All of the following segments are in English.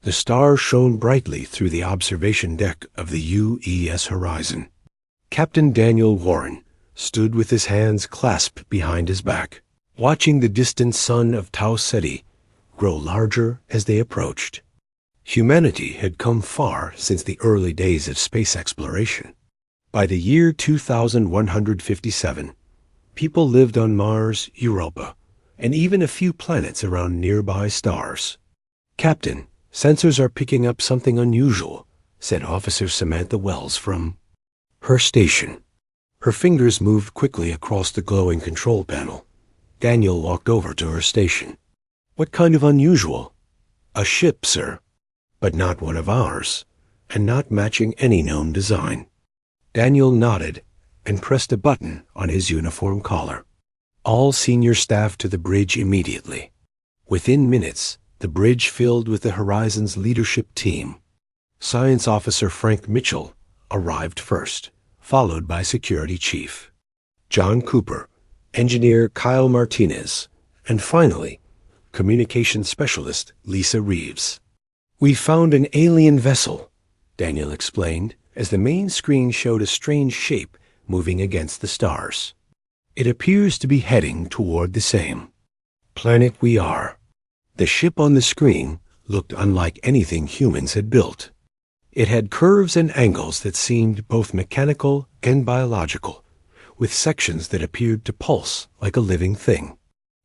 The stars shone brightly through the observation deck of the UES horizon. Captain Daniel Warren stood with his hands clasped behind his back, watching the distant sun of Tau Ceti grow larger as they approached. Humanity had come far since the early days of space exploration. By the year 2157, people lived on Mars, Europa, and even a few planets around nearby stars. "Captain, sensors are picking up something unusual," said Officer Samantha Wells from her station. Her fingers moved quickly across the glowing control panel. Daniel walked over to her station. "What kind of unusual?" "A ship, sir. But not one of ours, and not matching any known design." Daniel nodded and pressed a button on his uniform collar. All senior staff to the bridge immediately. Within minutes, the bridge filled with the Horizon's leadership team. Science Officer Frank Mitchell arrived first, followed by Security Chief John Cooper, Engineer Kyle Martinez, and finally, Communications Specialist Lisa Reeves. "We found an alien vessel," Daniel explained, as the main screen showed a strange shape moving against the stars. "It appears to be heading toward the same planet we are." The ship on the screen looked unlike anything humans had built. It had curves and angles that seemed both mechanical and biological, with sections that appeared to pulse like a living thing.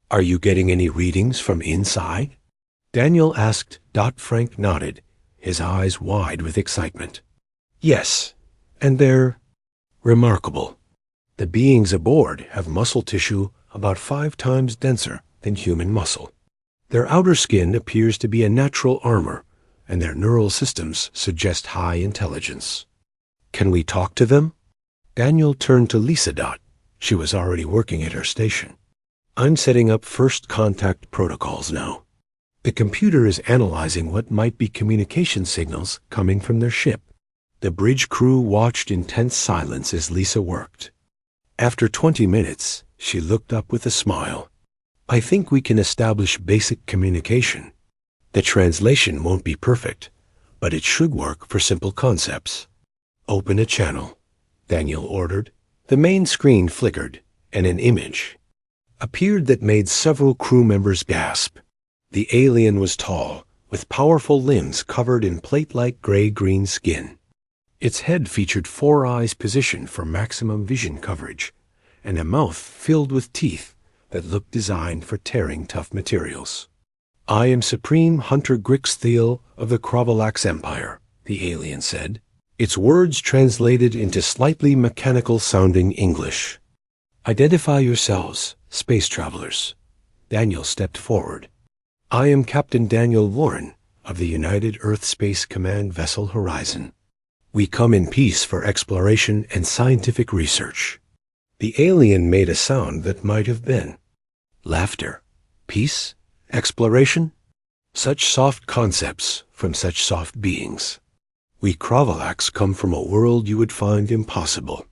"Are you getting any readings from inside?" Daniel asked. Frank nodded, his eyes wide with excitement. "Yes, and they're remarkable. The beings aboard have muscle tissue about 5 times denser than human muscle. Their outer skin appears to be a natural armor, and their neural systems suggest high intelligence." "Can we talk to them?" Daniel turned to Lisa. She was already working at her station. "I'm setting up first contact protocols now. The computer is analyzing what might be communication signals coming from their ship." The bridge crew watched in tense silence as Lisa worked. After 20 minutes, she looked up with a smile. "I think we can establish basic communication. The translation won't be perfect, but it should work for simple concepts." "Open a channel," Daniel ordered. The main screen flickered, and an image appeared that made several crew members gasp. The alien was tall, with powerful limbs covered in plate-like gray-green skin. Its head featured 4 eyes positioned for maximum vision coverage, and a mouth filled with teeth that looked designed for tearing tough materials. "I am Supreme Hunter Grix Thiel of the Krovalax Empire," the alien said, its words translated into slightly mechanical-sounding English. "Identify yourselves, space travelers." Daniel stepped forward. "I am Captain Daniel Warren of the United Earth Space Command vessel Horizon. We come in peace for exploration and scientific research." The alien made a sound that might have been laughter. Peace? Exploration? Such soft concepts from such soft beings. "We Krovalax come from a world you would find impossible.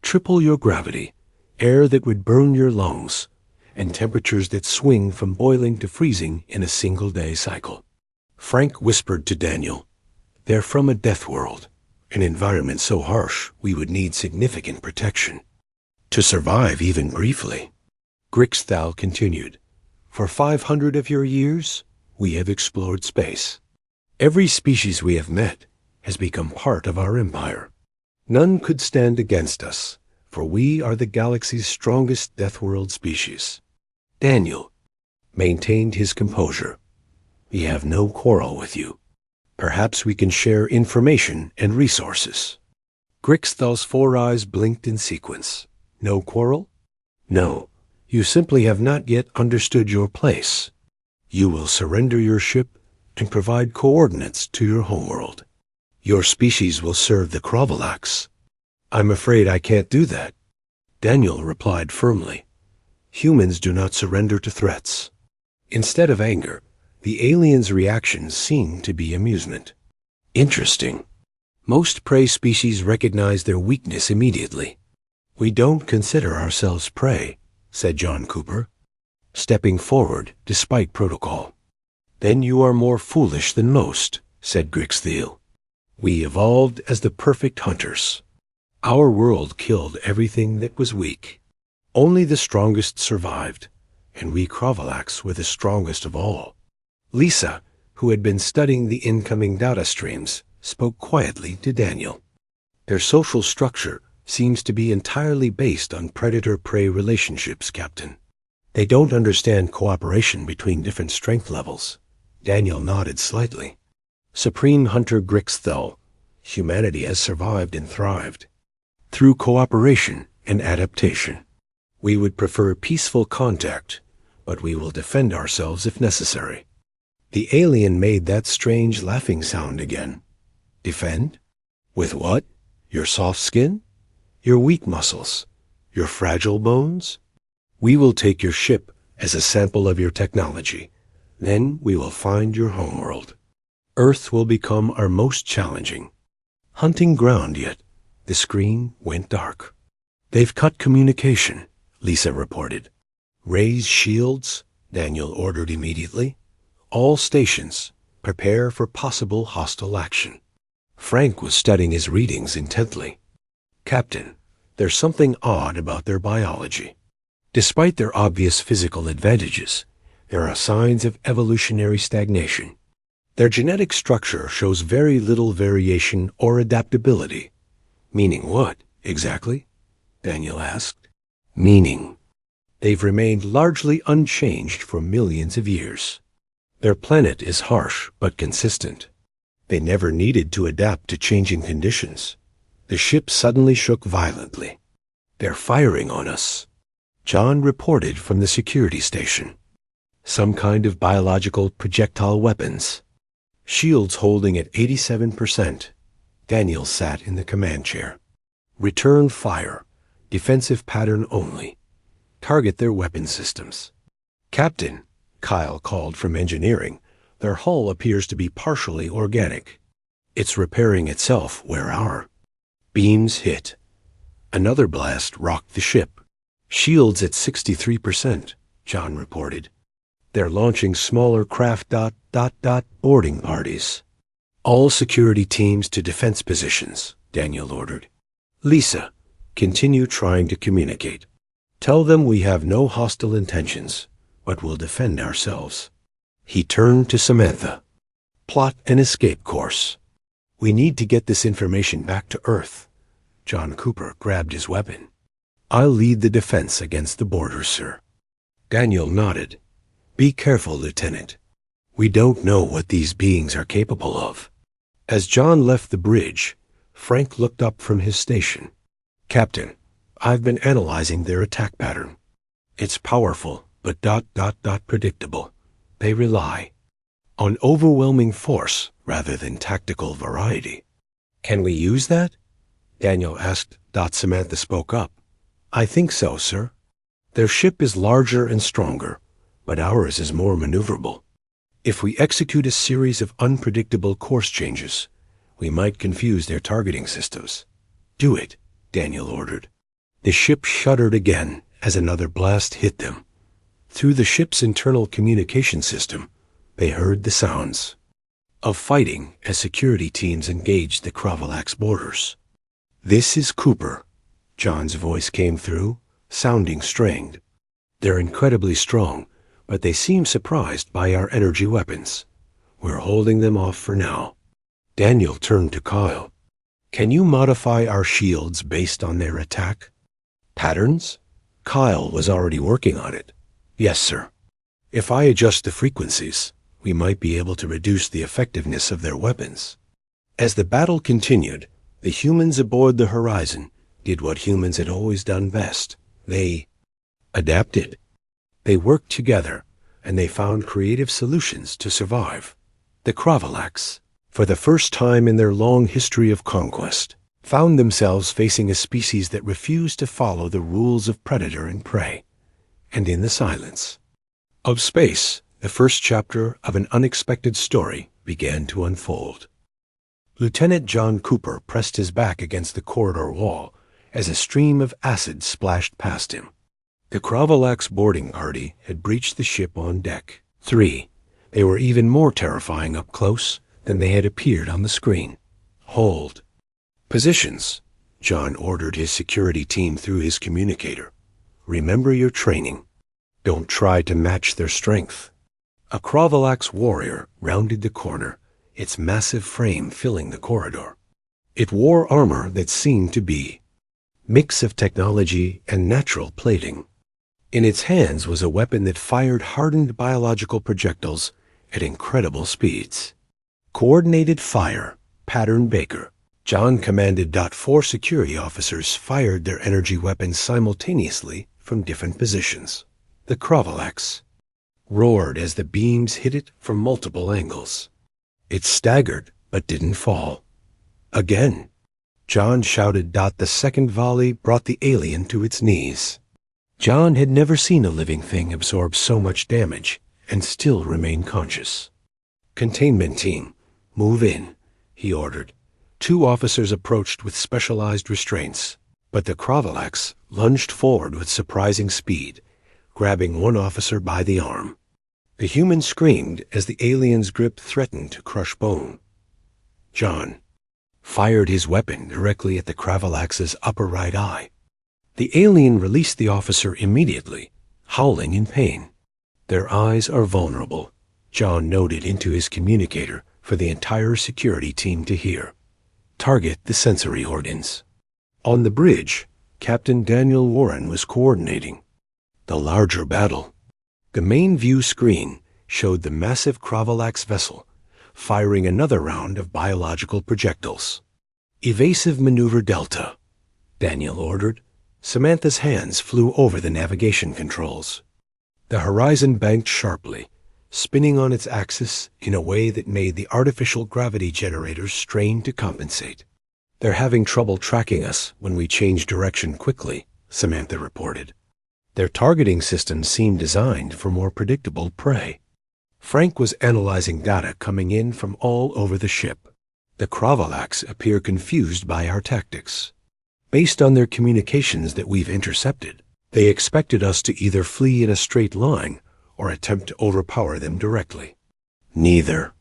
Triple your gravity, air that would burn your lungs, and temperatures that swing from boiling to freezing in a single-day cycle." Frank whispered to Daniel, "They're from a Deathworld, an environment so harsh we would need significant protection to survive even briefly." Grixthal continued, "For 500 of your years, we have explored space. Every species we have met has become part of our empire. None could stand against us, for we are the galaxy's strongest Deathworld species." Daniel maintained his composure. "We have no quarrel with you. Perhaps we can share information and resources." Grixthal's 4 eyes blinked in sequence. "No quarrel?" "No. You simply have not yet understood your place. You will surrender your ship and provide coordinates to your homeworld. Your species will serve the Krovalax." "I'm afraid I can't do that," Daniel replied firmly. "Humans do not surrender to threats." Instead of anger, the alien's reaction seemed to be amusement. "Interesting. Most prey species recognize their weakness immediately." "We don't consider ourselves prey," said John Cooper, stepping forward despite protocol. "Then you are more foolish than most," said Grixthiel. "We evolved as the perfect hunters. Our world killed everything that was weak. Only the strongest survived, and we Kravalax were the strongest of all." Lisa, who had been studying the incoming data streams, spoke quietly to Daniel. "Their social structure seems to be entirely based on predator-prey relationships, Captain. They don't understand cooperation between different strength levels." Daniel nodded slightly. "Supreme Hunter Grixthel, humanity has survived and thrived through cooperation and adaptation. We would prefer peaceful contact, but we will defend ourselves if necessary." The alien made that strange laughing sound again. "Defend? With what? Your soft skin? Your weak muscles? Your fragile bones? We will take your ship as a sample of your technology. Then we will find your homeworld. Earth will become our most challenging hunting ground yet." The screen went dark. "They've cut communication," Lisa reported. "Raise shields," Daniel ordered immediately. "All stations, prepare for possible hostile action." Frank was studying his readings intently. "Captain, there's something odd about their biology. Despite their obvious physical advantages, there are signs of evolutionary stagnation. Their genetic structure shows very little variation or adaptability." "Meaning what, exactly?" Daniel asked. "Meaning they've remained largely unchanged for millions of years. Their planet is harsh but consistent. They never needed to adapt to changing conditions." The ship suddenly shook violently. "They're firing on us," John reported from the security station. "Some kind of biological projectile weapons. Shields holding at 87%. Daniel sat in the command chair. "Return fire. Defensive pattern only. Target their weapon systems." "Captain," Kyle called from engineering, "their hull appears to be partially organic. It's repairing itself where our beams hit." Another blast rocked the ship. "Shields at 63%, John reported. "They're launching smaller craft ... boarding parties." "All security teams to defense positions," Daniel ordered. "Lisa, continue trying to communicate. Tell them we have no hostile intentions, but will defend ourselves." He turned to Samantha. "Plot an escape course. We need to get this information back to Earth." John Cooper grabbed his weapon. "I'll lead the defense against the borders, sir." Daniel nodded. "Be careful, Lieutenant. We don't know what these beings are capable of." As John left the bridge, Frank looked up from his station. "Captain, I've been analyzing their attack pattern. It's powerful, but ... predictable. They rely on overwhelming force rather than tactical variety." "Can we use that?" Daniel asked. Samantha spoke up. "I think so, sir. Their ship is larger and stronger, but ours is more maneuverable. If we execute a series of unpredictable course changes, we might confuse their targeting systems." "Do it," Daniel ordered. The ship shuddered again as another blast hit them. Through the ship's internal communication system, they heard the sounds of fighting as security teams engaged the Kravalax borders. "This is Cooper," John's voice came through, sounding strained. "They're incredibly strong, but they seem surprised by our energy weapons. We're holding them off for now." Daniel turned to Kyle. "Can you modify our shields based on their attack patterns?" Kyle was already working on it. "Yes, sir. If I adjust the frequencies, we might be able to reduce the effectiveness of their weapons." As the battle continued, the humans aboard the Horizon did what humans had always done best. They adapted. They worked together, and they found creative solutions to survive. The Kravalax, for the first time in their long history of conquest, found themselves facing a species that refused to follow the rules of predator and prey. And in the silence of space, the first chapter of an unexpected story began to unfold. Lieutenant John Cooper pressed his back against the corridor wall as a stream of acid splashed past him. The Kravalax boarding party had breached the ship on deck 3, They were even more terrifying up close than they had appeared on the screen. Hold. Positions. John ordered his security team through his communicator. Remember your training. Don't try to match their strength. A Kravalax warrior rounded the corner, its massive frame filling the corridor. It wore armor that seemed to be mix of technology and natural plating. In its hands was a weapon that fired hardened biological projectiles at incredible speeds. Coordinated fire, pattern Baker. John commanded. 4 security officers fired their energy weapons simultaneously from different positions. The Kravalax roared as the beams hit it from multiple angles. It staggered, but didn't fall. Again. John shouted. The second volley brought the alien to its knees. John had never seen a living thing absorb so much damage and still remain conscious. Containment team, move in, he ordered. 2 officers approached with specialized restraints, but the Kravalax lunged forward with surprising speed, grabbing one officer by the arm. The human screamed as the alien's grip threatened to crush bone. John fired his weapon directly at the Kravalax's upper right eye. The alien released the officer immediately, howling in pain. Their eyes are vulnerable, John noted into his communicator for the entire security team to hear. Target the sensory organs. On the bridge, Captain Daniel Warren was coordinating the larger battle. The main view screen showed the massive Kravalax vessel firing another round of biological projectiles. Evasive maneuver Delta, Daniel ordered. Samantha's hands flew over the navigation controls. The horizon banked sharply, spinning on its axis in a way that made the artificial gravity generators strain to compensate. They're having trouble tracking us when we change direction quickly, Samantha reported. Their targeting systems seemed designed for more predictable prey. Frank was analyzing data coming in from all over the ship. The Kravalax appear confused by our tactics. Based on their communications that we've intercepted, they expected us to either flee in a straight line or attempt to overpower them directly. Neither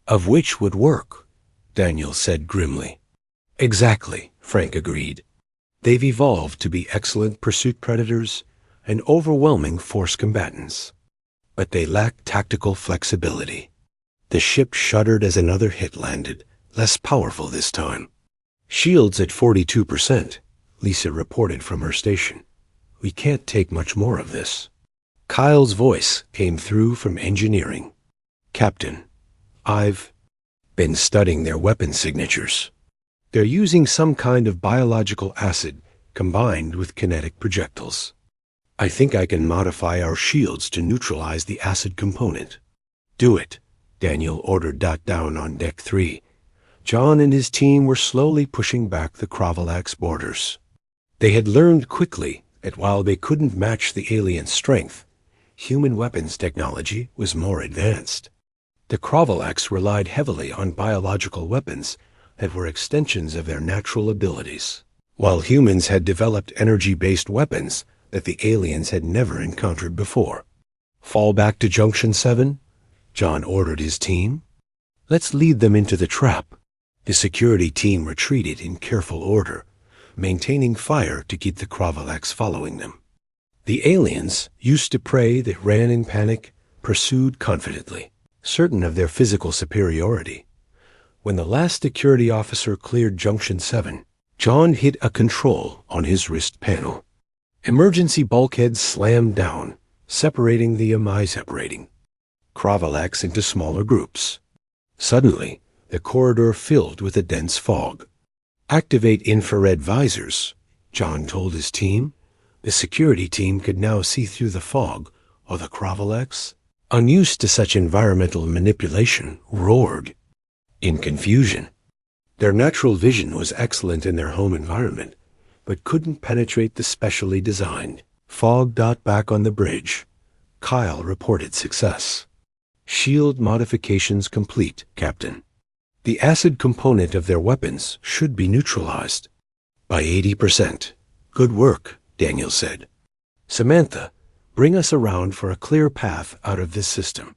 of which would work, Daniel said grimly. Exactly, Frank agreed. They've evolved to be excellent pursuit predators and overwhelming force combatants. But they lack tactical flexibility. The ship shuddered as another hit landed, less powerful this time. Shields at 42%, Lisa reported from her station. We can't take much more of this. Kyle's voice came through from engineering. Captain, I've been studying their weapon signatures. They're using some kind of biological acid combined with kinetic projectiles. I think I can modify our shields to neutralize the acid component. Do it, Daniel ordered. Down on Deck 3. John and his team were slowly pushing back the Kravalax borders. They had learned quickly that while they couldn't match the alien's strength, human weapons technology was more advanced. The Kravalax relied heavily on biological weapons that were extensions of their natural abilities, while humans had developed energy-based weapons that the aliens had never encountered before. Fall back to Junction 7, John ordered his team. Let's lead them into the trap. The security team retreated in careful order, maintaining fire to keep the Kravalax following them. The aliens, used to prey that ran in panic, pursued confidently, certain of their physical superiority. When the last security officer cleared Junction 7, John hit a control on his wrist panel. Emergency bulkheads slammed down, separating the separating Kravalax into smaller groups. Suddenly, the corridor filled with a dense fog. Activate infrared visors, John told his team. The security team could now see through the fog, or the Kravalax, unused to such environmental manipulation, roared in confusion. Their natural vision was excellent in their home environment, but couldn't penetrate the specially designed fog. Back on the bridge, Kyle reported success. Shield modifications complete, Captain. The acid component of their weapons should be neutralized by 80%. Good work, Daniel said. Samantha, bring us around for a clear path out of this system.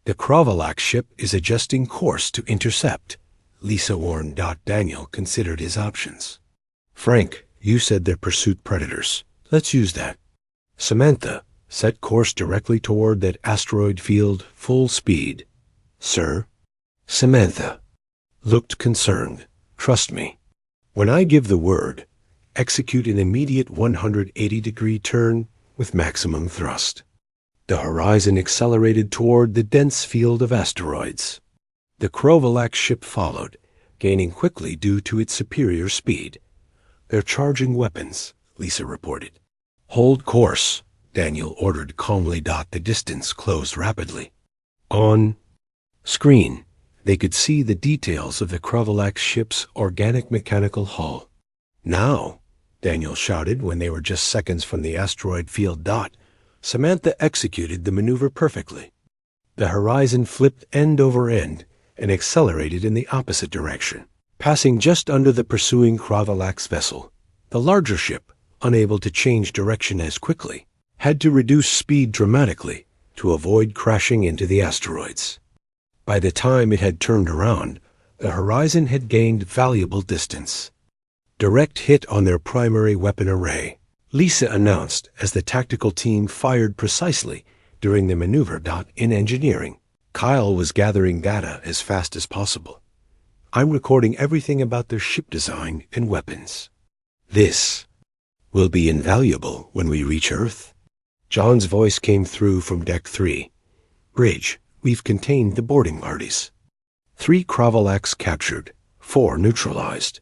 The Kravalax ship is adjusting course to intercept. Lisa warned. Daniel considered his options. Frank, you said they're pursuit predators. Let's use that. Samantha, set course directly toward that asteroid field, full speed. Sir? Samantha looked concerned. Trust me. When I give the word, execute an immediate 180-degree turn with maximum thrust. The horizon accelerated toward the dense field of asteroids. The Kravalax ship followed, gaining quickly due to its superior speed. They're charging weapons, Lisa reported. Hold course, Daniel ordered calmly. The distance closed rapidly. On screen, they could see the details of the Kravalax ship's organic mechanical hull. Now, Daniel shouted when they were just seconds from the asteroid field. Samantha executed the maneuver perfectly. The horizon flipped end over end and accelerated in the opposite direction, passing just under the pursuing Kravalax vessel. The larger ship, unable to change direction as quickly, had to reduce speed dramatically to avoid crashing into the asteroids. By the time it had turned around, the horizon had gained valuable distance. Direct hit on their primary weapon array, Lisa announced as the tactical team fired precisely during the maneuver. In engineering, Kyle was gathering data as fast as possible. I'm recording everything about their ship design and weapons. This will be invaluable when we reach Earth. John's voice came through from Deck 3. Bridge, we've contained the boarding parties. 3 Kravalax captured, 4 neutralized.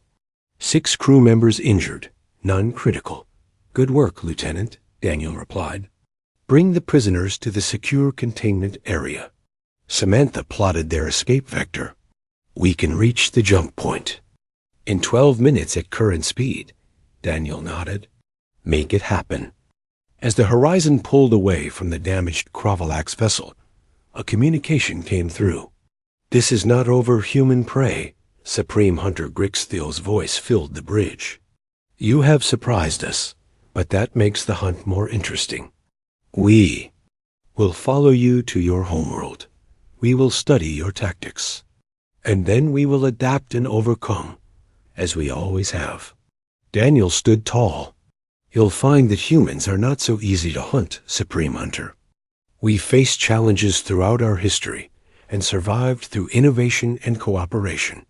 6 crew members injured, none critical. Good work, Lieutenant, Daniel replied. Bring the prisoners to the secure containment area. Samantha plotted their escape vector. We can reach the jump point in 12 minutes at current speed, Daniel nodded. Make it happen. As the horizon pulled away from the damaged Kravalax vessel, a communication came through. This is not over, human prey. Supreme Hunter Grixthiel's voice filled the bridge. You have surprised us, but that makes the hunt more interesting. We will follow you to your homeworld. We will study your tactics. And then we will adapt and overcome, as we always have. Daniel stood tall. You'll find that humans are not so easy to hunt, Supreme Hunter. We faced challenges throughout our history and survived through innovation and cooperation.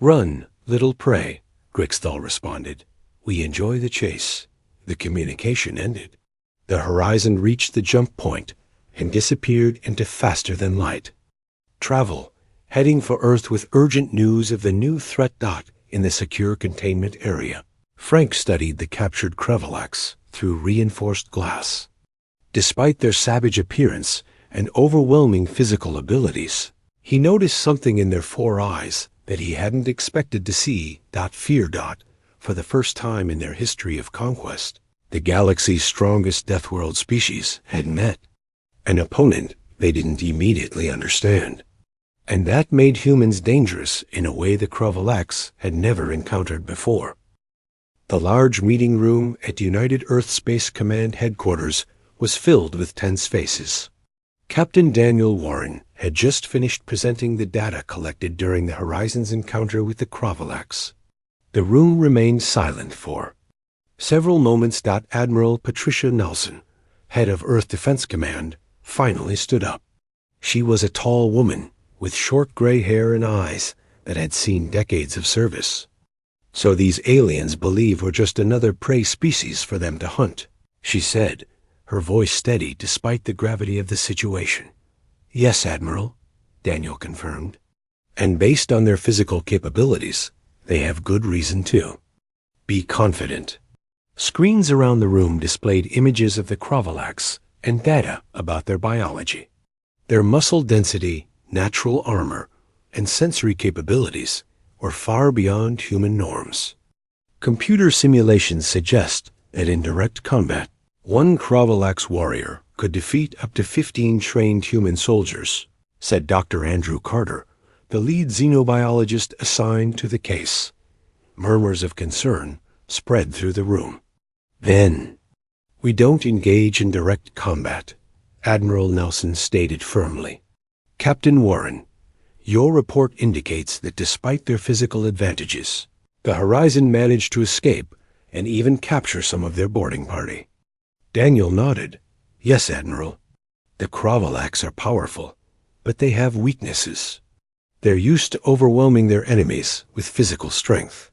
Run, little prey, Grixthal responded. We enjoy the chase. The communication ended. The horizon reached the jump point and disappeared into faster than light. Travel, heading for Earth with urgent news of the new threat. In the secure containment area, Frank studied the captured Kravalax through reinforced glass. Despite their savage appearance and overwhelming physical abilities, he noticed something in their 4 eyes that he hadn't expected to see. Fear. For the first time in their history of conquest, the galaxy's strongest Deathworld species had met an opponent they didn't immediately understand. And that made humans dangerous in a way the Kravalax had never encountered before. The large meeting room at United Earth Space Command headquarters was filled with tense faces. Captain Daniel Warren had just finished presenting the data collected during the Horizon's encounter with the Kravalax. The room remained silent for several moments. Admiral Patricia Nelson, head of Earth Defense Command, finally stood up. She was a tall woman with short gray hair and eyes that had seen decades of service. So these aliens believe we're just another prey species for them to hunt, she said, her voice steady despite the gravity of the situation. Yes, Admiral, Daniel confirmed. And based on their physical capabilities, they have good reason to. Be confident. Screens around the room displayed images of the Kravalax and data about their biology. Their muscle density, natural armor, and sensory capabilities were far beyond human norms. Computer simulations suggest that in direct combat, one Kravalax warrior could defeat up to 15 trained human soldiers, said Dr. Andrew Carter, the lead xenobiologist assigned to the case. Murmurs of concern spread through the room. Then, we don't engage in direct combat, Admiral Nelson stated firmly. Captain Warren, your report indicates that despite their physical advantages, the Horizon managed to escape and even capture some of their boarding party. Daniel nodded. Yes, Admiral. The Kravalax are powerful, but they have weaknesses. They're used to overwhelming their enemies with physical strength.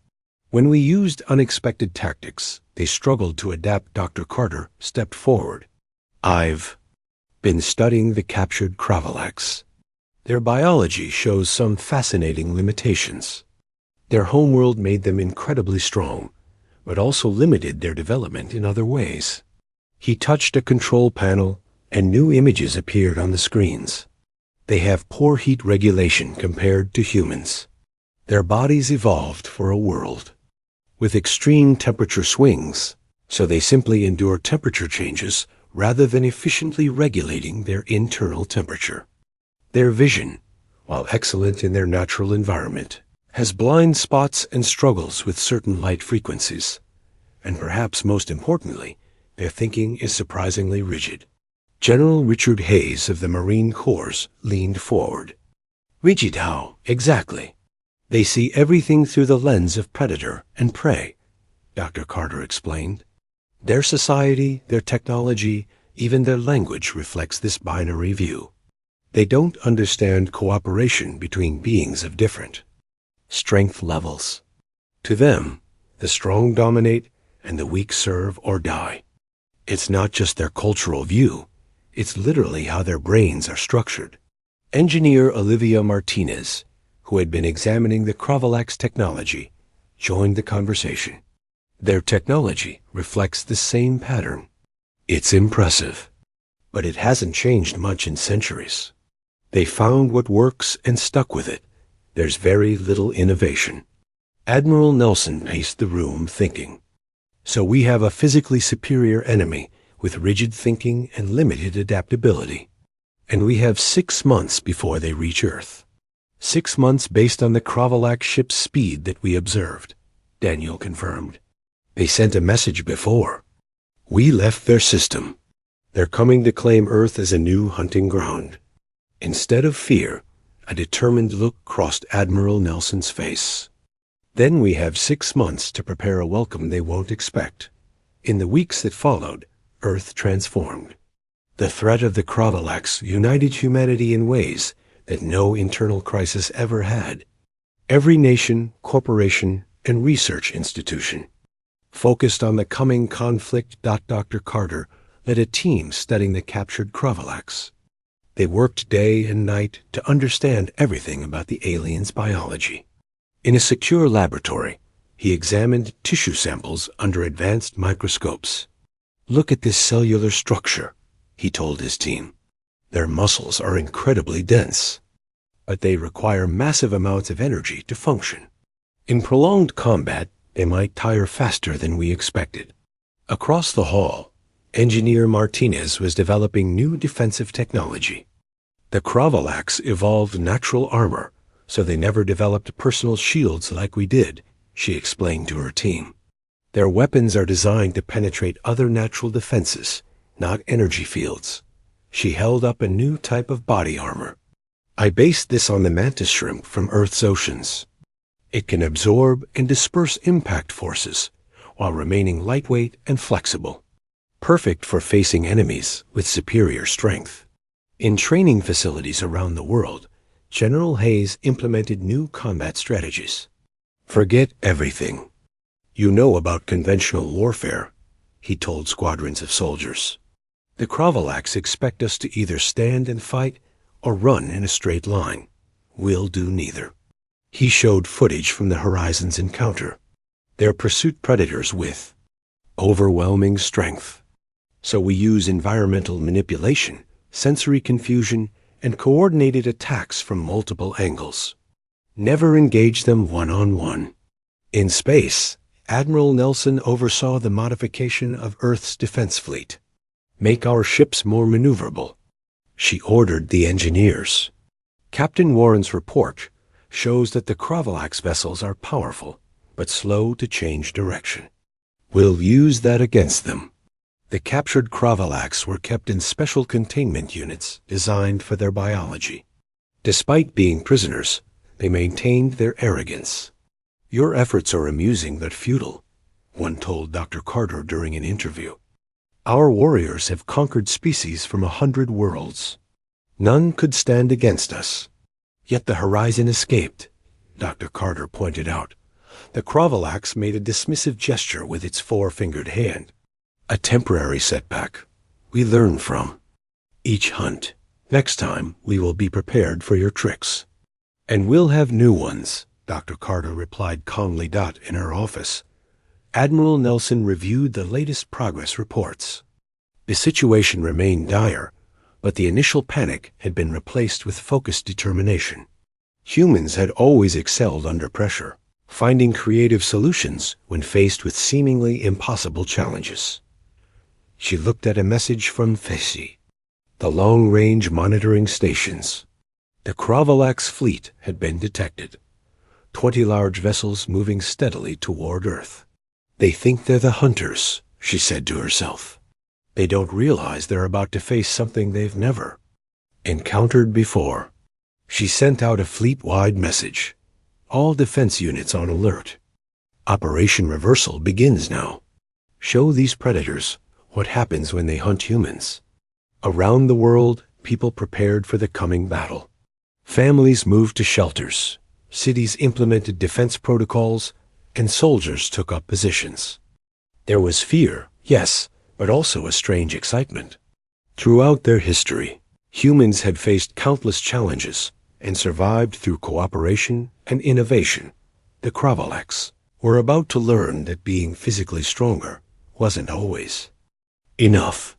When we used unexpected tactics, they struggled to adapt. Dr. Carter stepped forward. I've been studying the captured Kravalax. Their biology shows some fascinating limitations. Their homeworld made them incredibly strong, but also limited their development in other ways. He touched a control panel, and new images appeared on the screens. They have poor heat regulation compared to humans. Their bodies evolved for a world with extreme temperature swings, so they simply endure temperature changes rather than efficiently regulating their internal temperature. Their vision, while excellent in their natural environment, has blind spots and struggles with certain light frequencies. And perhaps most importantly, their thinking is surprisingly rigid. General Richard Hayes of the Marine Corps leaned forward. Rigid how, exactly? They see everything through the lens of predator and prey, Dr. Carter explained. Their society, their technology, even their language reflects this binary view. They don't understand cooperation between beings of different strength levels. To them, the strong dominate and the weak serve or die. It's not just their cultural view, it's literally how their brains are structured. Engineer Olivia Martinez, who had been examining the Kravalax technology, joined the conversation. Their technology reflects the same pattern. It's impressive, but it hasn't changed much in centuries. They found what works and stuck with it. There's very little innovation. Admiral Nelson paced the room thinking. So we have a physically superior enemy with rigid thinking and limited adaptability. And we have 6 months before they reach Earth. 6 months based on the Kravalax ship's speed that we observed, Daniel confirmed. They sent a message before. We left their system. They're coming to claim Earth as a new hunting ground. Instead of fear, a determined look crossed Admiral Nelson's face. Then we have 6 months to prepare a welcome they won't expect. In the weeks that followed, Earth transformed. The threat of the Kravalax united humanity in ways that no internal crisis ever had. Every nation, corporation, and research institution focused on the coming conflict. Dr. Carter led a team studying the captured Kravalax. They worked day and night to understand everything about the aliens' biology. In a secure laboratory, he examined tissue samples under advanced microscopes. Look at this cellular structure, he told his team. Their muscles are incredibly dense, but they require massive amounts of energy to function. In prolonged combat, they might tire faster than we expected. Across the hall, Engineer Martinez was developing new defensive technology. The Kravalax evolved natural armor, so they never developed personal shields like we did, she explained to her team. Their weapons are designed to penetrate other natural defenses, not energy fields. She held up a new type of body armor. I based this on the mantis shrimp from Earth's oceans. It can absorb and disperse impact forces while remaining lightweight and flexible. Perfect for facing enemies with superior strength. In training facilities around the world, General Hayes implemented new combat strategies. Forget everything you know about conventional warfare, he told squadrons of soldiers. The Kravalax expect us to either stand and fight or run in a straight line. We'll do neither. He showed footage from the Horizon's encounter. Their pursuit predators with overwhelming strength. So we use environmental manipulation, sensory confusion, and coordinated attacks from multiple angles. Never engage them one-on-one. In space, Admiral Nelson oversaw the modification of Earth's defense fleet. Make our ships more maneuverable. She ordered the engineers. Captain Warren's report shows that the Kravalax vessels are powerful, but slow to change direction. We'll use that against them. The captured Kravalax were kept in special containment units designed for their biology. Despite being prisoners, they maintained their arrogance. "Your efforts are amusing but futile," one told Dr. Carter during an interview. "Our warriors have conquered species from 100 worlds. None could stand against us. Yet the horizon escaped," Dr. Carter pointed out. The Kravalax made a dismissive gesture with its four-fingered hand. "A temporary setback. We learn from each hunt. Next time, we will be prepared for your tricks." "And we'll have new ones," Dr. Carter replied calmly. In her office, Admiral Nelson reviewed the latest progress reports. The situation remained dire, but the initial panic had been replaced with focused determination. Humans had always excelled under pressure, finding creative solutions when faced with seemingly impossible challenges. She looked at a message from FESI, the long-range monitoring stations. The Kravalax fleet had been detected. 20 large vessels moving steadily toward Earth. "They think they're the hunters," she said to herself. "They don't realize they're about to face something they've never encountered before." She sent out a fleet-wide message. "All defense units on alert. Operation Reversal begins now. Show these predators what happens when they hunt humans." Around the world, people prepared for the coming battle. Families moved to shelters. Cities implemented defense protocols, and soldiers took up positions. There was fear, yes, but also a strange excitement. Throughout their history, humans had faced countless challenges and survived through cooperation and innovation. The Kravalax were about to learn that being physically stronger wasn't always enough.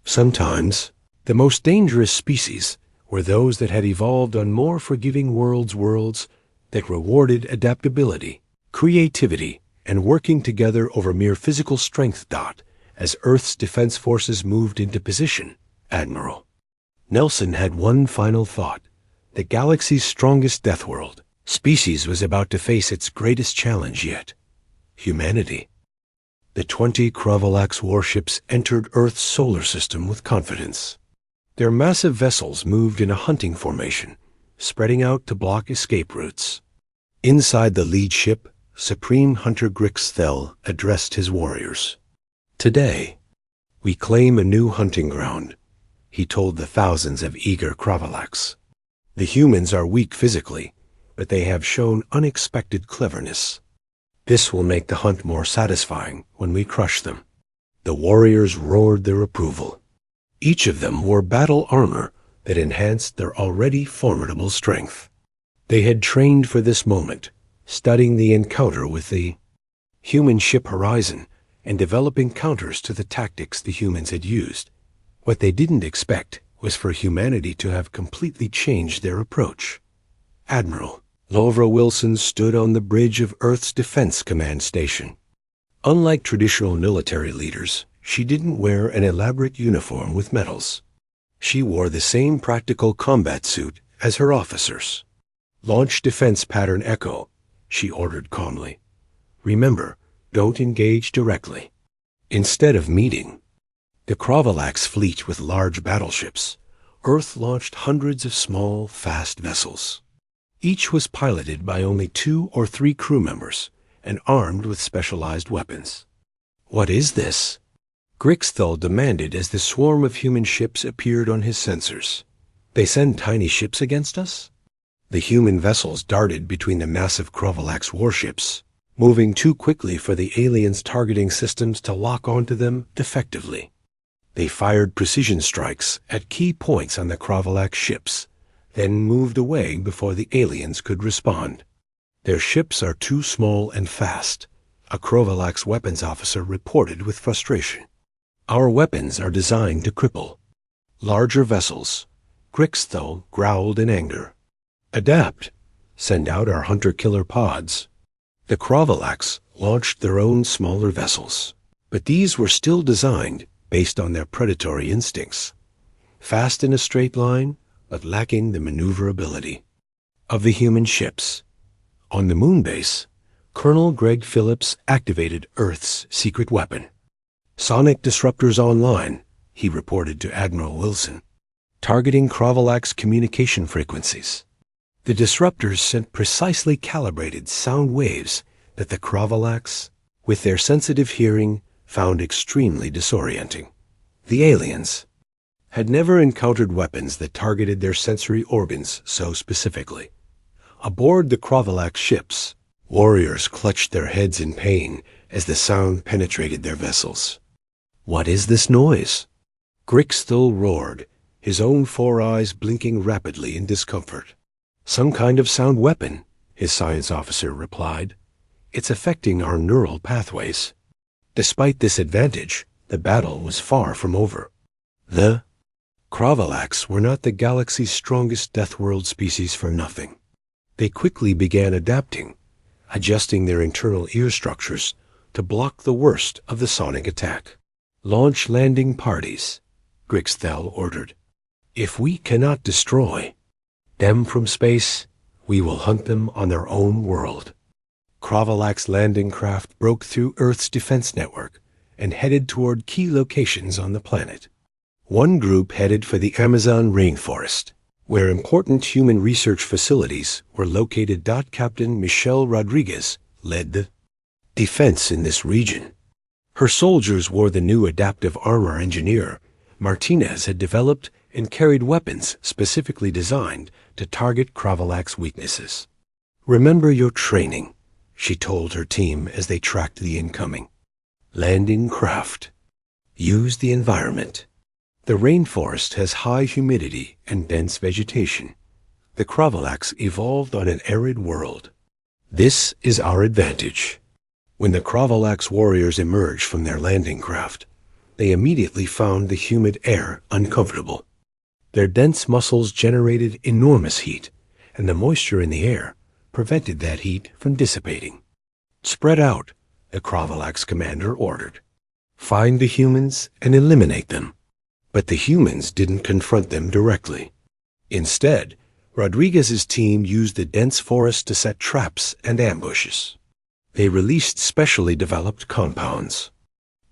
Sometimes, the most dangerous species were those that had evolved on more forgiving worlds that rewarded adaptability, creativity, and working together over mere physical strength. As Earth's defense forces moved into position, Admiral Nelson had one final thought. The galaxy's strongest Deathworld species was about to face its greatest challenge yet: humanity. The 20 Kravalax warships entered Earth's solar system with confidence. Their massive vessels moved in a hunting formation, spreading out to block escape routes. Inside the lead ship, Supreme Hunter Grixthel addressed his warriors. "Today, we claim a new hunting ground," he told the thousands of eager Kravalax. "The humans are weak physically, but they have shown unexpected cleverness. This will make the hunt more satisfying when we crush them." The warriors roared their approval. Each of them wore battle armor that enhanced their already formidable strength. They had trained for this moment, studying the encounter with the human ship Horizon and developing counters to the tactics the humans had used. What they didn't expect was for humanity to have completely changed their approach. Admiral Lovra Wilson stood on the bridge of Earth's Defense Command Station. Unlike traditional military leaders, she didn't wear an elaborate uniform with medals. She wore the same practical combat suit as her officers. "Launch defense pattern Echo," she ordered calmly. "Remember, don't engage directly." Instead of meeting the Kravalax fleet with large battleships, Earth launched hundreds of small, fast vessels. Each was piloted by only 2 or 3 crew members and armed with specialized weapons. "What is this?" Grixthel demanded as the swarm of human ships appeared on his sensors. "They send tiny ships against us?" The human vessels darted between the massive Kravalax warships, moving too quickly for the aliens' targeting systems to lock onto them effectively. They fired precision strikes at key points on the Kravalax ships, then moved away before the aliens could respond. "Their ships are too small and fast," a Kravalax weapons officer reported with frustration. "Our weapons are designed to cripple larger vessels." Grixthel growled in anger. "Adapt. Send out our hunter-killer pods." The Kravalax launched their own smaller vessels, but these were still designed based on their predatory instincts. Fast in a straight line, but lacking the maneuverability of the human ships. On the moon base, Colonel Greg Phillips activated Earth's secret weapon. "Sonic disruptors online," he reported to Admiral Wilson. targeting Kravalax's communication frequencies. The disruptors sent precisely calibrated sound waves that the Kravalax, with their sensitive hearing, found extremely disorienting. The aliens had never encountered weapons that targeted their sensory organs so specifically. Aboard the Kravalax ships, warriors clutched their heads in pain as the sound penetrated their vessels. "What is this noise?" Grixthal roared, his own 4 eyes blinking rapidly in discomfort. "Some kind of sound weapon," his science officer replied. "It's affecting our neural pathways." Despite this advantage, the battle was far from over. The Kravalax were not the galaxy's strongest Deathworld species for nothing. They quickly began adapting, adjusting their internal ear structures to block the worst of the sonic attack. "Launch landing parties," Grixthal ordered. "If we cannot destroy them from space, we will hunt them on their own world." Kravalax landing craft broke through Earth's defense network and headed toward key locations on the planet. One group headed for the Amazon rainforest, where important human research facilities were located. Captain Michelle Rodriguez led the defense in this region. Her soldiers wore the new adaptive armor engineer Martinez had developed and carried weapons specifically designed to target Kravalax weaknesses. "Remember your training," she told her team as they tracked the incoming landing craft. "Use the environment. The rainforest has high humidity and dense vegetation. The Kravalax evolved on an arid world. This is our advantage." When the Kravalax warriors emerged from their landing craft, they immediately found the humid air uncomfortable. Their dense muscles generated enormous heat, and the moisture in the air prevented that heat from dissipating. "Spread out," the Kravalax commander ordered. "Find the humans and eliminate them." But the humans didn't confront them directly. Instead, Rodriguez's team used the dense forest to set traps and ambushes. They released specially developed compounds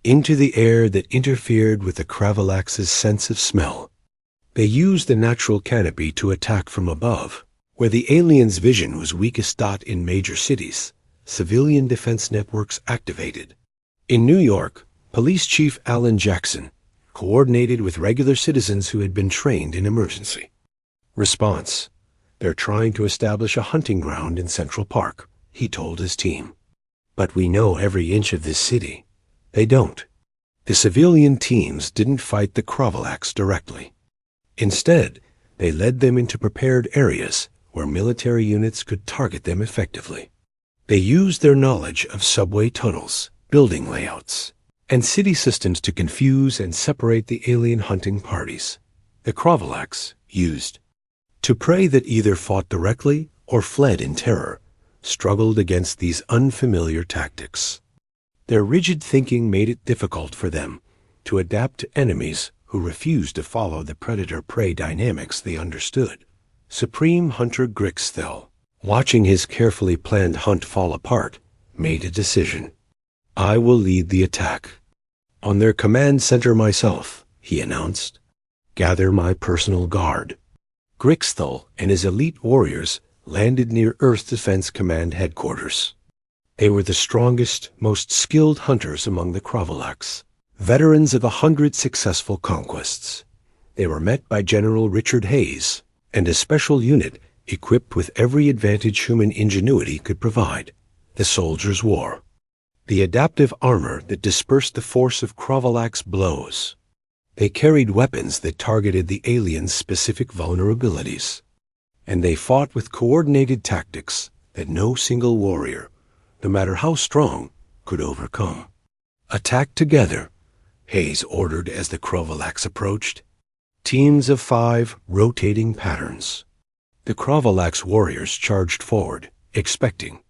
into the air that interfered with the Kravalax's sense of smell. They used the natural canopy to attack from above, where the aliens' vision was weakest. In major cities, civilian defense networks activated. In New York, Police Chief Alan Jackson coordinated with regular citizens who had been trained in emergency response. "They're trying to establish a hunting ground in Central Park," he told his team. "But we know every inch of this city." They don't. The civilian teams didn't fight the Kravalax directly. Instead, they led them into prepared areas where military units could target them effectively. They used their knowledge of subway tunnels, building layouts, and city systems to confuse and separate the alien hunting parties. The Kravalax used to prey that either fought directly or fled in terror, struggled against these unfamiliar tactics. Their rigid thinking made it difficult for them to adapt to enemies who refused to follow the predator-prey dynamics they understood. Supreme Hunter Grixthal, watching his carefully planned hunt fall apart, made a decision. "I will lead the attack. On their command center myself," he announced. "Gather my personal guard." Grixthal and his elite warriors landed near Earth Defense Command headquarters. They were the strongest, most skilled hunters among the Kravalax, veterans of 100 successful conquests. They were met by General Richard Hayes and a special unit equipped with every advantage human ingenuity could provide, the Soldiers' War. The adaptive armor that dispersed the force of Kravalax blows. They carried weapons that targeted the aliens' specific vulnerabilities. And they fought with coordinated tactics that no single warrior, no matter how strong, could overcome. "Attack together," Hayes ordered as the Kravalax approached. Teams of 5, rotating patterns. The Kravalax warriors charged forward, expecting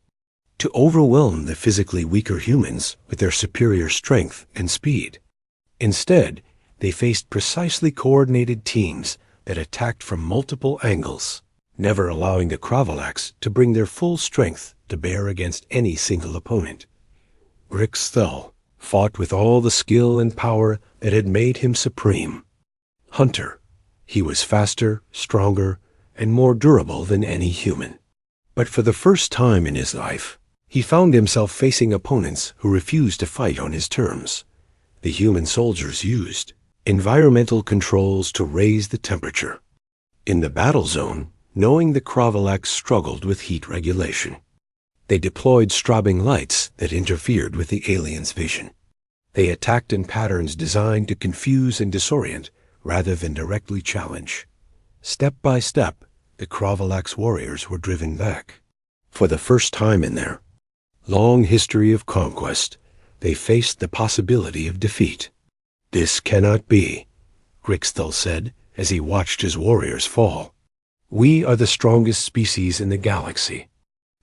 to overwhelm the physically weaker humans with their superior strength and speed. Instead, they faced precisely coordinated teams that attacked from multiple angles, never allowing the Kravalax to bring their full strength to bear against any single opponent. Grixthal fought with all the skill and power that had made him supreme. Hunter, He was faster, stronger, and more durable than any human. But for the first time in his life, he found himself facing opponents who refused to fight on his terms. The human soldiers used environmental controls to raise the temperature. In the battle zone, knowing the Kravalax struggled with heat regulation. They deployed strobing lights that interfered with the aliens' vision. They attacked in patterns designed to confuse and disorient rather than directly challenge. Step by step, the Kravalax warriors were driven back. For the first time in their long history of conquest, they faced the possibility of defeat. "This cannot be," Grixthal said as he watched his warriors fall. "We are the strongest species in the galaxy."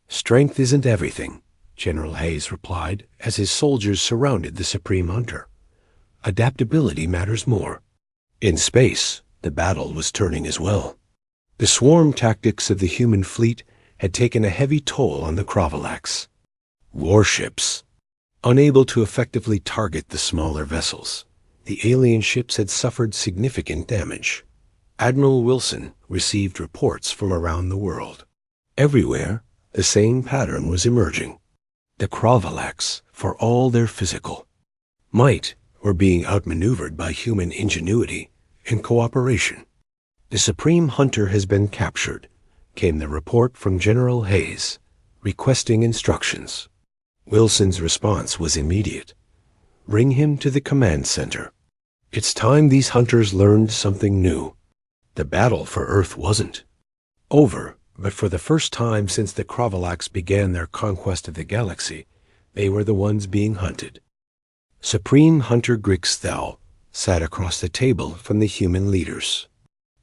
"Strength isn't everything," General Hayes replied as his soldiers surrounded the Supreme Hunter. "Adaptability matters more." In space, the battle was turning as well. The swarm tactics of the human fleet had taken a heavy toll on the Kravalax. Warships, unable to effectively target the smaller vessels, the alien ships had suffered significant damage. Admiral Wilson received reports from around the world. Everywhere, the same pattern was emerging. The Kravalax, for all their physical might, were being outmaneuvered by human ingenuity and cooperation. "The Supreme Hunter has been captured," came the report from General Hayes, requesting instructions. Wilson's response was immediate. "Bring him to the command center." It's time these hunters learned something new. The battle for Earth wasn't over, but for the first time since the Kravalax began their conquest of the galaxy, they were the ones being hunted. Supreme Hunter Grixthal sat across the table from the human leaders.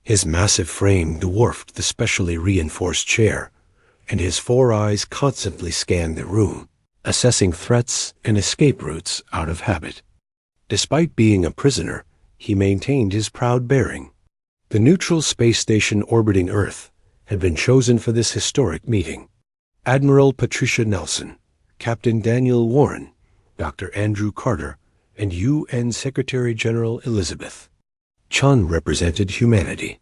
His massive frame dwarfed the specially reinforced chair, and his 4 eyes constantly scanned the room, assessing threats and escape routes out of habit. Despite being a prisoner, he maintained his proud bearing. The neutral space station orbiting Earth had been chosen for this historic meeting. Admiral Patricia Nelson, Captain Daniel Warren, Dr. Andrew Carter, and UN Secretary-General Elizabeth Chun represented humanity.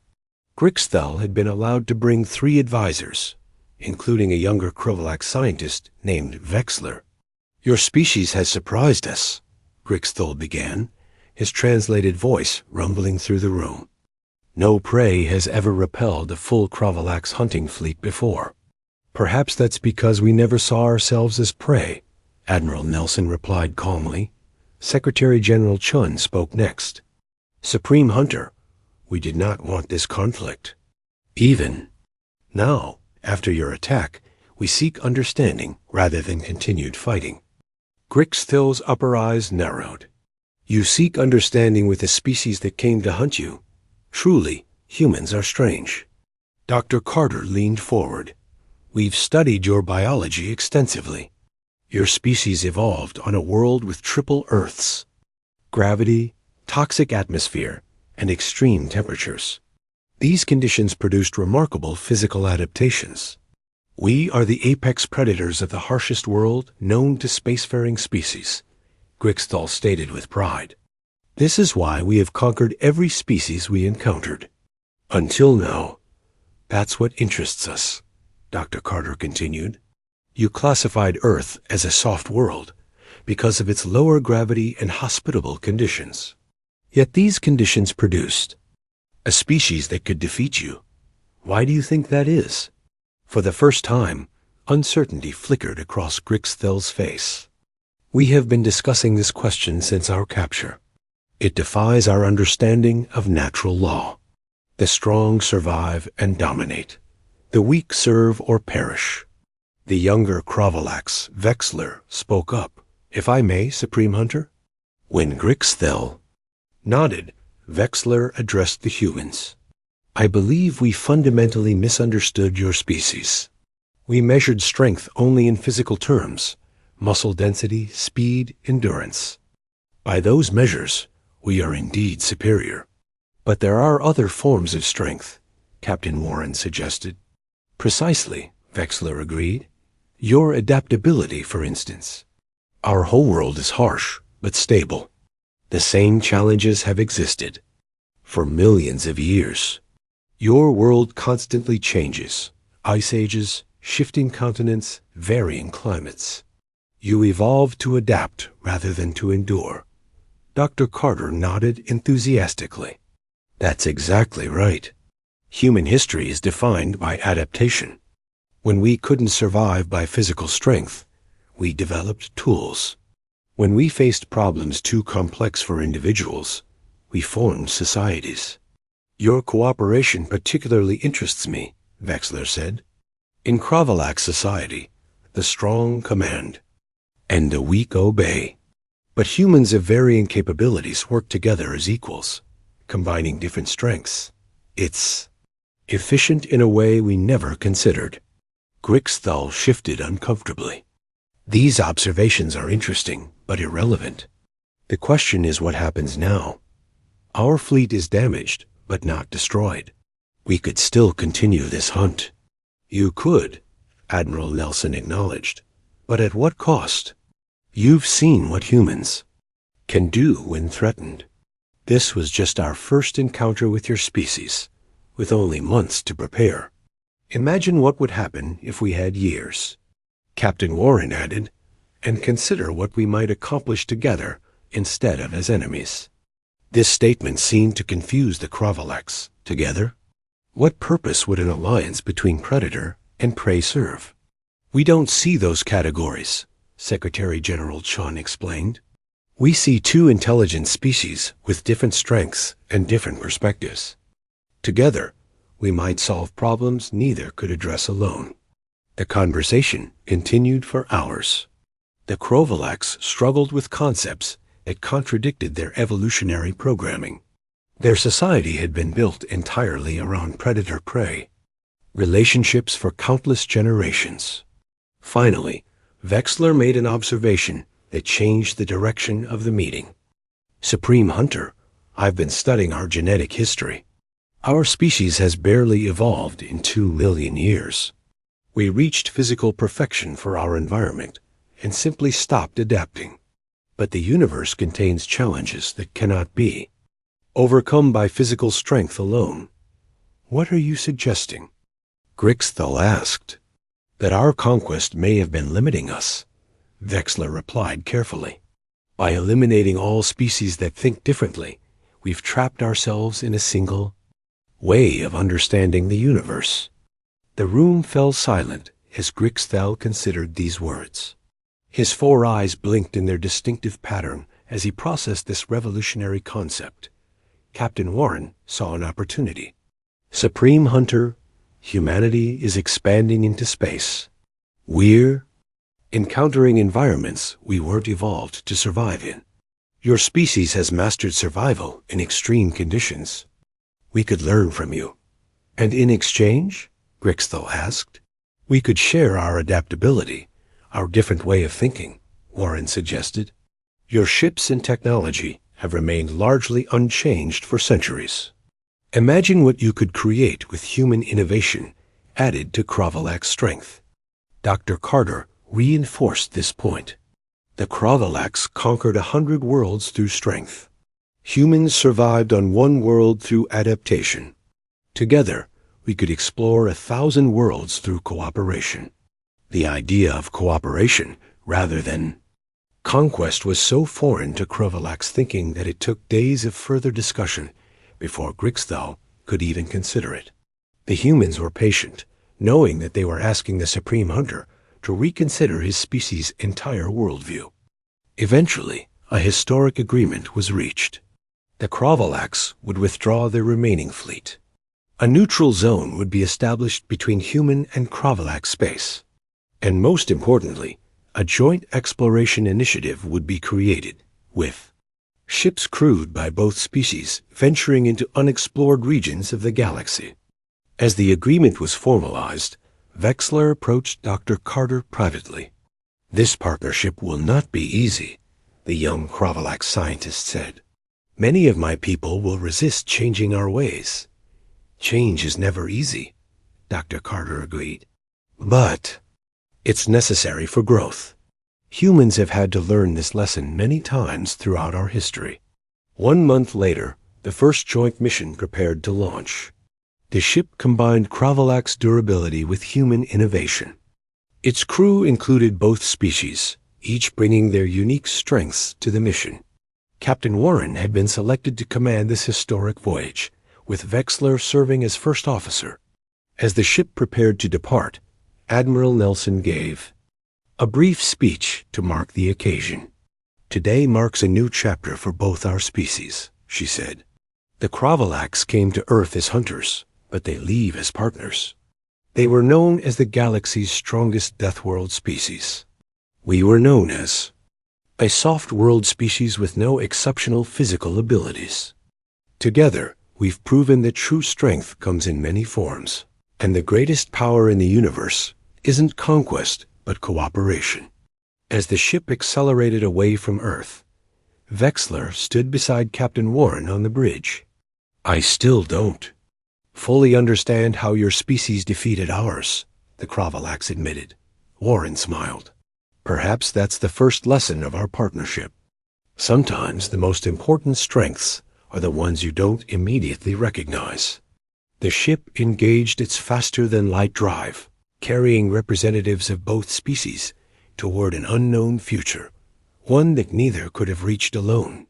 Grixthal had been allowed to bring 3 advisors, including a younger Kravalax scientist named Vexler. "Your species has surprised us," Grixthal began, his translated voice rumbling through the room. "No prey has ever repelled a full Kravalax hunting fleet before." "Perhaps that's because we never saw ourselves as prey," Admiral Nelson replied calmly. Secretary-General Chun spoke next. "Supreme Hunter, we did not want this conflict. Even now, after your attack, we seek understanding rather than continued fighting." Grixthal's upper eyes narrowed. "You seek understanding with the species that came to hunt you. Truly, humans are strange." Dr. Carter leaned forward. "We've studied your biology extensively. Your species evolved on a world with triple Earths: gravity, toxic atmosphere, and extreme temperatures. These conditions produced remarkable physical adaptations. We are the apex predators of the harshest world known to spacefaring species," Grixthal stated with pride. "This is why we have conquered every species we encountered. Until now. That's what interests us," Dr. Carter continued. "You classified Earth as a soft world because of its lower gravity and hospitable conditions. Yet these conditions produced a species that could defeat you. Why do you think that is?" For the first time, uncertainty flickered across Grixthal's face. "We have been discussing this question since our capture. It defies our understanding of natural law. The strong survive and dominate. The weak serve or perish." The younger Kravalax, Vexler, spoke up. "If I may, Supreme Hunter?" When Grixthal nodded, Vexler addressed the humans. "I believe we fundamentally misunderstood your species. We measured strength only in physical terms: muscle density, speed, endurance. By those measures, we are indeed superior. But there are other forms of strength," Captain Warren suggested. "Precisely," Vexler agreed. "Your adaptability, for instance. Our whole world is harsh, but stable. The same challenges have existed. for millions of years. Your world constantly changes. Ice ages, shifting continents, varying climates. You evolve to adapt rather than to endure. Dr. Carter nodded enthusiastically. That's exactly right. Human history is defined by adaptation. When we couldn't survive by physical strength, we developed tools. When we faced problems too complex for individuals, we formed societies. Your cooperation particularly interests me, Vexler said. In Kravalak society, the strong command, and the weak obey. But humans of varying capabilities work together as equals, combining different strengths. It's efficient in a way we never considered. Grixthal shifted uncomfortably. These observations are interesting, but irrelevant. The question is what happens now. Our fleet is damaged, but not destroyed. We could still continue this hunt. You could, Admiral Nelson acknowledged. But at what cost? You've seen what humans can do when threatened. This was just our first encounter with your species, with only months to prepare. Imagine what would happen if we had years. Captain Warren added, and consider what we might accomplish together instead of as enemies. This statement seemed to confuse the Kravalaks. Together? What purpose would an alliance between predator and prey serve? We don't see those categories, Secretary General Chun explained. We see two intelligent species with different strengths and different perspectives. Together, we might solve problems neither could address alone. The conversation continued for hours. The Kravalaks struggled with concepts that contradicted their evolutionary programming. Their society had been built entirely around predator-prey, relationships for countless generations. Finally, Vexler made an observation that changed the direction of the meeting. Supreme Hunter, I've been studying our genetic history. Our species has barely evolved in 2 million years. We reached physical perfection for our environment and simply stopped adapting. But the universe contains challenges that cannot be overcome by physical strength alone. What are you suggesting? Grixthal asked. That our conquest may have been limiting us, Vexler replied carefully. By eliminating all species that think differently, we've trapped ourselves in a single way of understanding the universe. The room fell silent as Grixthal considered these words. His 4 eyes blinked in their distinctive pattern as he processed this revolutionary concept. Captain Warren saw an opportunity. Supreme Hunter, humanity is expanding into space. We're encountering environments we weren't evolved to survive in. Your species has mastered survival in extreme conditions. We could learn from you. And in exchange, Grixthal asked, we could share our adaptability, our different way of thinking, Warren suggested. Your ships and technology have remained largely unchanged for centuries. Imagine what you could create with human innovation added to Kravalak's strength. Dr. Carter reinforced this point. The Kravalaks conquered 100 worlds through strength. Humans survived on 1 world through adaptation. Together, we could explore 1,000 worlds through cooperation. The idea of cooperation, rather than conquest, was so foreign to Kravalak's thinking that it took days of further discussion before Grixthal could even consider it. The humans were patient, knowing that they were asking the Supreme Hunter to reconsider his species' entire worldview. Eventually, a historic agreement was reached. The Kravalaks would withdraw their remaining fleet. A neutral zone would be established between human and Kravalak space. And most importantly, a joint exploration initiative would be created, with ships crewed by both species venturing into unexplored regions of the galaxy. As the agreement was formalized, Vexler approached Dr. Carter privately. This partnership will not be easy, the young Kravalak scientist said. Many of my people will resist changing our ways. Change is never easy, Dr. Carter agreed. But it's necessary for growth. Humans have had to learn this lesson many times throughout our history. 1 month later, The first joint mission prepared to launch. The ship combined Kravalak's durability with human innovation. Its crew included both species, each bringing their unique strengths to the mission. Captain Warren had been selected to command this historic voyage, with Vexler serving as first officer. As the ship prepared to depart, Admiral Nelson gave a brief speech to mark the occasion. "Today marks a new chapter for both our species," she said. "The Kravalaks came to Earth as hunters, but they leave as partners. They were known as the galaxy's strongest Deathworld species. We were known as a soft world species with no exceptional physical abilities. Together, we've proven that true strength comes in many forms, and the greatest power in the universe isn't conquest, but cooperation." As the ship accelerated away from Earth, Vexler stood beside Captain Warren on the bridge. "I still don't fully understand how your species defeated ours," the Kravalaks admitted. Warren smiled. "Perhaps that's the first lesson of our partnership. Sometimes the most important strengths are the ones you don't immediately recognize." The ship engaged its faster-than-light drive, carrying representatives of both species toward an unknown future, one that neither could have reached alone.